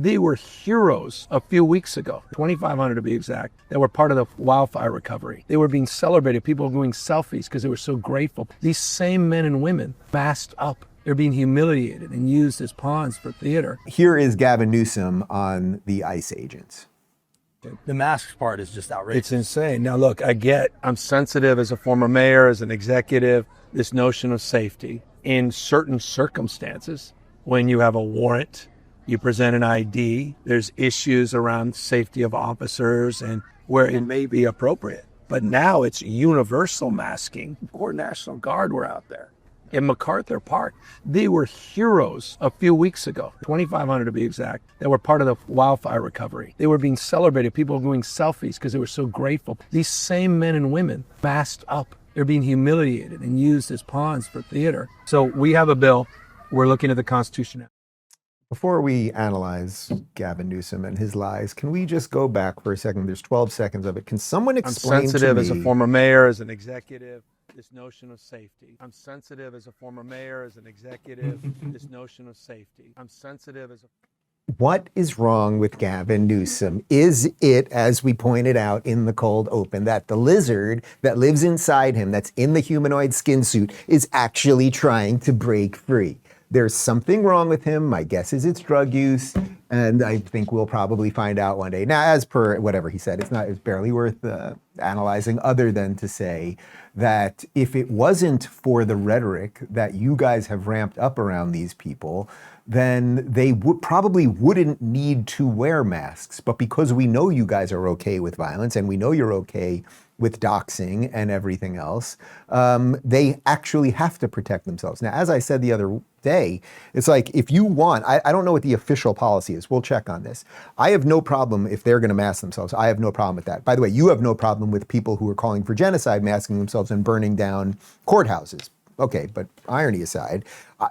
They were heroes a few weeks ago, 2,500 to be exact, that were part of the wildfire recovery. They were being celebrated. People were doing selfies because they were so grateful. These same men and women masked up. They're being humiliated and used as pawns for theater. Here is Gavin Newsom on the ICE agents. The masks part is just outrageous. It's insane. Now, look, I'm sensitive as a former mayor, as an executive, this notion of safety. In certain circumstances, when you have a warrant, you present an ID, there's issues around safety of officers and where it may be appropriate. But now it's universal masking. Or National Guard were out there. In MacArthur Park, they were heroes a few weeks ago, 2,500 to be exact, that were part of the wildfire recovery. They were being celebrated. People were doing selfies because they were so grateful. These same men and women masked up. They're being humiliated and used as pawns for theater. So we have a bill. We're looking at the Constitution. Before we analyze Gavin Newsom and his lies, can we just go back for a second? There's 12 seconds of it. Can someone explain to me? I'm sensitive as a former mayor, as an executive, this notion of safety. I'm sensitive as a former mayor, as an executive, this notion of safety. I'm sensitive as a... What is wrong with Gavin Newsom? Is it, as we pointed out in the cold open, that the lizard that lives inside him, that's in the humanoid skin suit, is actually trying to break free? There's something wrong with him. My guess is it's drug use, and I think we'll probably find out one day. Now, as per whatever he said, it's barely worth analyzing, other than to say that if it wasn't for the rhetoric that you guys have ramped up around these people, then they probably wouldn't need to wear masks. But because we know you guys are okay with violence, and we know you're okay with doxing and everything else, they actually have to protect themselves. Now, as I said the other day, it's like, if you want, I don't know what the official policy is. We'll check on this. I have no problem if they're going to mask themselves. I have no problem with that. By the way, you have no problem with people who are calling for genocide masking themselves and burning down courthouses. Okay, but irony aside,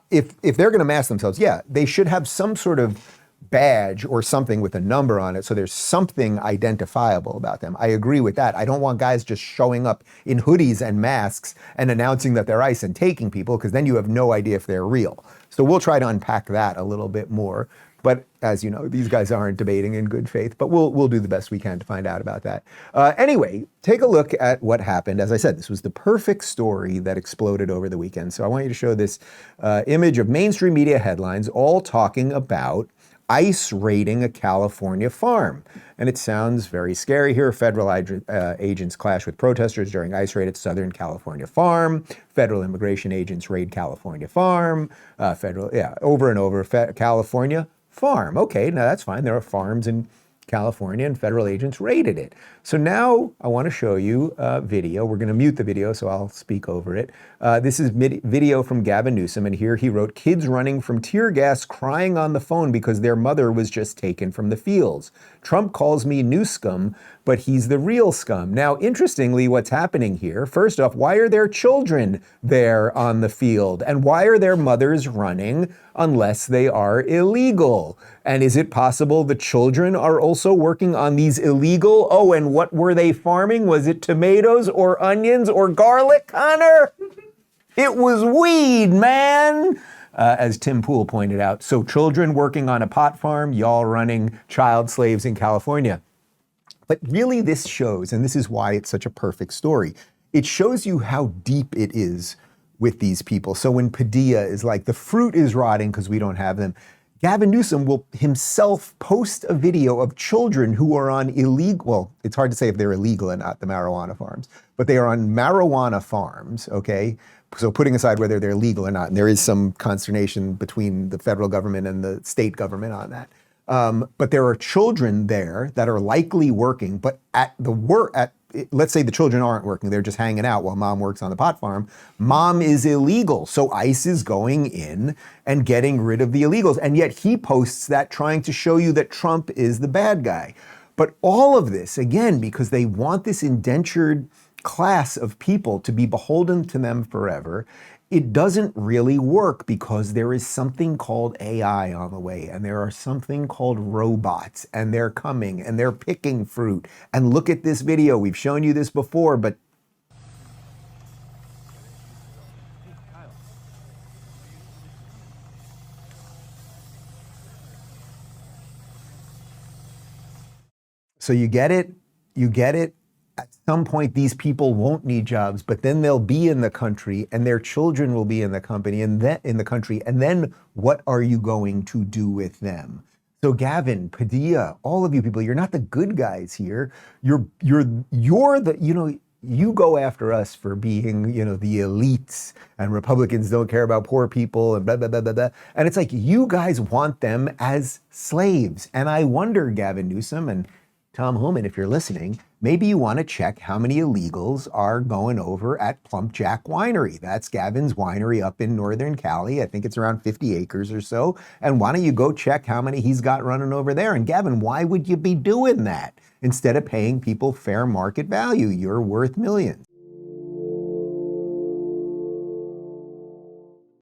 if they're going to mask themselves, yeah, they should have some sort of badge or something with a number on it, so there's something identifiable about them. I agree with that. I don't want guys just showing up in hoodies and masks and announcing that they're ICE and taking people, because then you have no idea if they're real. So we'll try to unpack that a little bit more. But as you know, these guys aren't debating in good faith, but we'll do the best we can to find out about that. Anyway, take a look at what happened. As I said, this was the perfect story that exploded over the weekend. So I want you to show this image of mainstream media headlines all talking about ICE raiding a California farm. And it sounds very scary here. Federal agents clash with protesters during ICE raid at Southern California farm. Federal immigration agents raid California farm. Over and over, California farm. Okay, now that's fine. There are farms in California and federal agents raided it. So now I want to show you a video. We're going to mute the video, so I'll speak over it. This is video from Gavin Newsom, and here he wrote, "Kids running from tear gas crying on the phone because their mother was just taken from the fields. Trump calls me new scum, but he's the real scum." Now, interestingly, what's happening here, first off, why are there children there on the field? And why are their mothers running unless they are illegal? And is it possible the children are also working on these illegal, and what were they farming? Was it tomatoes or onions or garlic, Connor? It was weed, man. As Tim Pool pointed out. So children working on a pot farm, y'all running child slaves in California. But really this shows, and this is why it's such a perfect story, it shows you how deep it is with these people. So when Padilla is like, the fruit is rotting because we don't have them, Gavin Newsom will himself post a video of children who are on illegal, well, it's hard to say if they're illegal and not the marijuana farms, but they are on marijuana farms, okay? So putting aside whether they're legal or not, and there is some consternation between the federal government and the state government on that. But there are children there that are likely working, but let's say the children aren't working, they're just hanging out while mom works on the pot farm. Mom is illegal, so ICE is going in and getting rid of the illegals. And yet he posts that, trying to show you that Trump is the bad guy. But all of this, again, because they want this indentured class of people to be beholden to them forever, it doesn't really work, because there is something called AI on the way, and there are something called robots, and they're coming, and they're picking fruit. And look at this video. We've shown you this before, but So you get it. At some point, these people won't need jobs, but then they'll be in the country, and their children will be in the company, and then in the country. And then, what are you going to do with them? So, Gavin, Padilla, all of you people, you're not the good guys here. You're the you go after us for being the elites, and Republicans don't care about poor people, and blah blah blah blah blah. And it's like you guys want them as slaves. And I wonder, Gavin Newsom and Tom Homan, if you're listening, maybe you want to check how many illegals are going over at Plump Jack Winery. That's Gavin's winery up in Northern Cali. I think it's around 50 acres or so. And why don't you go check how many he's got running over there? And Gavin, why would you be doing that instead of paying people fair market value? You're worth millions.